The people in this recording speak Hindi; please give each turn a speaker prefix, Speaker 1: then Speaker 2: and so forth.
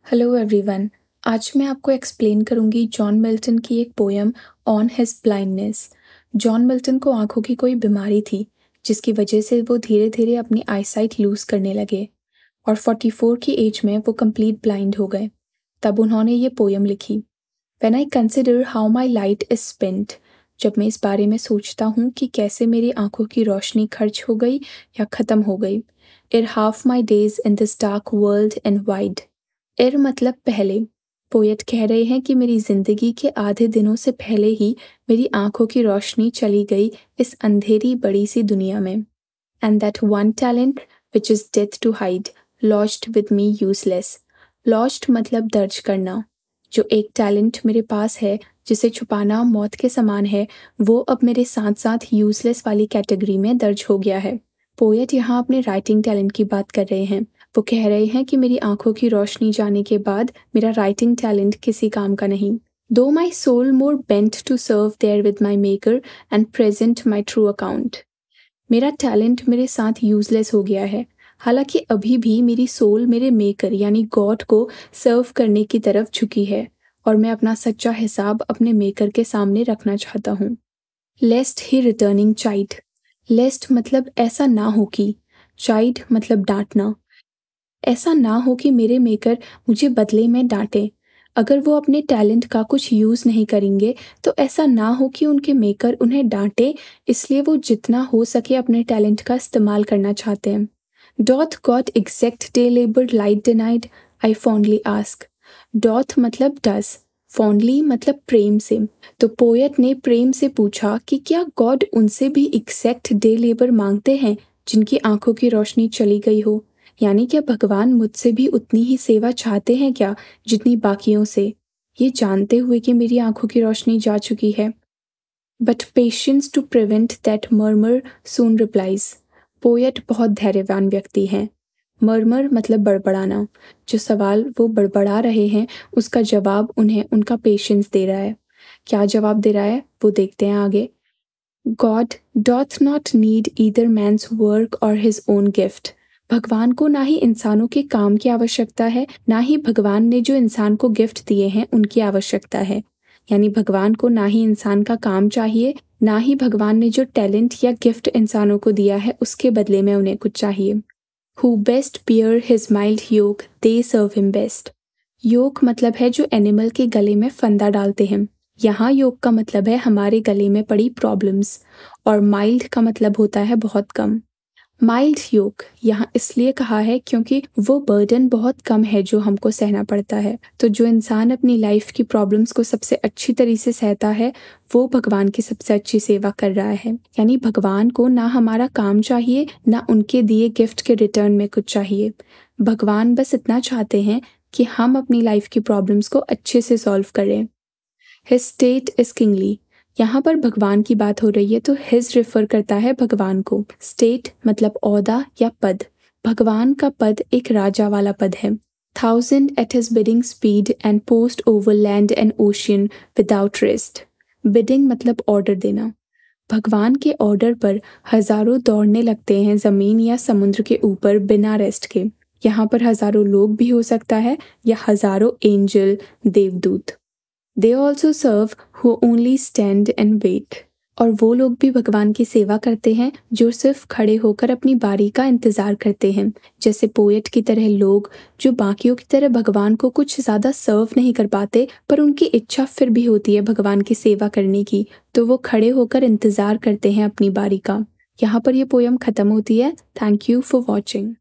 Speaker 1: Hello everyone. आज मैं आपको एक्सप्लेन करूंगी जॉन मिल्टन की एक poem on his blindness. John Milton को आंखों की कोई बीमारी थी जिसकी वजह से वो धीरे धीरे अपनी आईसाइट लूज करने लगे और 44 की एज में वो कंप्लीट ब्लाइंड हो गए। तब उन्होंने ये पोयम लिखी। When I consider how my light is spent, जब मैं इस बारे में सोचता हूँ कि कैसे मेरी आंखों की रोशनी खर्च हो गई या ख़त्म हो गई। एर half my days in this dark world and wide. एर मतलब पहले। पोएट कह रहे हैं कि मेरी जिंदगी के आधे दिनों से पहले ही मेरी आंखों की रोशनी चली गई इस अंधेरी बड़ी सी दुनिया में। And that one talent which is death to hide lost with me useless. Lost मतलब दर्ज करना। जो एक टैलेंट मेरे पास है जिसे छुपाना मौत के समान है, वो अब मेरे साथ साथ यूजलेस वाली कैटेगरी में दर्ज हो गया है। पोएट यहाँ अपने राइटिंग टैलेंट की बात कर रहे हैं। वो कह रहे हैं कि मेरी आंखों की रोशनी जाने के बाद मेरा राइटिंग टैलेंट किसी काम का नहीं। Though my soul more bent to serve therewith my maker and present my true account. मेरा टैलेंट मेरे साथ यूजलेस हो गया है, हालांकि अभी भी मेरी सोल मेरे मेकर यानी गॉड को सर्व करने की तरफ झुकी है और मैं अपना सच्चा हिसाब अपने मेकर के सामने रखना चाहता हूँ। लेस्ट ही रिटर्निंग चाइड। लेस्ट मतलब ऐसा ना हो कि, चाइड मतलब डांटना। ऐसा ना हो कि मेरे मेकर मुझे बदले में डांटे। अगर वो अपने टैलेंट का कुछ यूज़ नहीं करेंगे तो ऐसा ना हो कि उनके मेकर उन्हें डांटे, इसलिए वो जितना हो सके अपने टैलेंट का इस्तेमाल करना चाहते हैं। Doth God exact day labour light denied, I fondly ask. Doth मतलब डस, फॉन्डली मतलब प्रेम से। तो पोएट ने प्रेम से पूछा कि क्या गॉड उनसे भी एग्जैक्ट डे लेबर मांगते हैं जिनकी आंखों की रोशनी चली गई हो। यानी क्या भगवान मुझसे भी उतनी ही सेवा चाहते हैं क्या जितनी बाकियों से, ये जानते हुए कि मेरी आंखों की रोशनी जा चुकी है। But patience to prevent that murmur soon replies. Poet बहुत धैर्यवान व्यक्ति हैं। मर्मर मतलब बड़बड़ाना। जो सवाल वो बड़बड़ा रहे हैं उसका जवाब उन्हें उनका पेशेंस दे रहा है। क्या जवाब दे रहा है वो देखते हैं आगे। God doth not need either man's work or his own gift. भगवान को ना ही इंसानों के काम की आवश्यकता है, ना ही भगवान ने जो इंसान को गिफ्ट दिए हैं उनकी आवश्यकता है। यानी भगवान को ना ही इंसान का काम चाहिए, ना ही भगवान ने जो टैलेंट या गिफ्ट इंसानों को दिया है उसके बदले में उन्हें कुछ चाहिए। Who best bear his mild yoke they serve him best. Yoke मतलब है जो एनिमल के गले में फंदा डालते हैं। यहाँ योग का मतलब है हमारे गले में पड़ी प्रॉब्लम्स, और माइल्ड का मतलब होता है बहुत कम। माइल्ड योग यहाँ इसलिए कहा है क्योंकि वो बर्डन बहुत कम है जो हमको सहना पड़ता है। तो जो इंसान अपनी लाइफ की प्रॉब्लम्स को सबसे अच्छी तरीके से सहता है वो भगवान की सबसे अच्छी सेवा कर रहा है। यानी भगवान को ना हमारा काम चाहिए, ना उनके दिए गिफ्ट के रिटर्न में कुछ चाहिए। भगवान बस इतना चाहते हैं कि हम अपनी लाइफ की प्रॉब्लम्स को अच्छे से सॉल्व करें। His state is kingly. यहाँ पर भगवान की बात हो रही है तो हिज रेफर करता है भगवान को। स्टेट मतलब ओहदा या पद। भगवान का पद एक राजा वाला पद है। 1000 at his bidding speed and post over land and ocean without rest. Bidding मतलब ऑर्डर देना। भगवान के ऑर्डर पर हजारों दौड़ने लगते हैं जमीन या समुद्र के ऊपर बिना रेस्ट के। यहाँ पर हजारों लोग भी हो सकता है या हजारों एंजल देवदूत। They also serve who only stand and wait। और वो लोग भी भगवान की सेवा करते हैं जो सिर्फ खड़े होकर अपनी बारी का इंतजार करते हैं। जैसे पोएट की तरह लोग जो बाकियों की तरह भगवान को कुछ ज़्यादा सर्व नहीं कर पाते पर उनकी इच्छा फिर भी होती है भगवान की सेवा करने की, तो वो खड़े होकर इंतजार करते हैं अपनी बारी का। यहाँ पर ये पोयम ख़त्म होती है। Thank you for watching.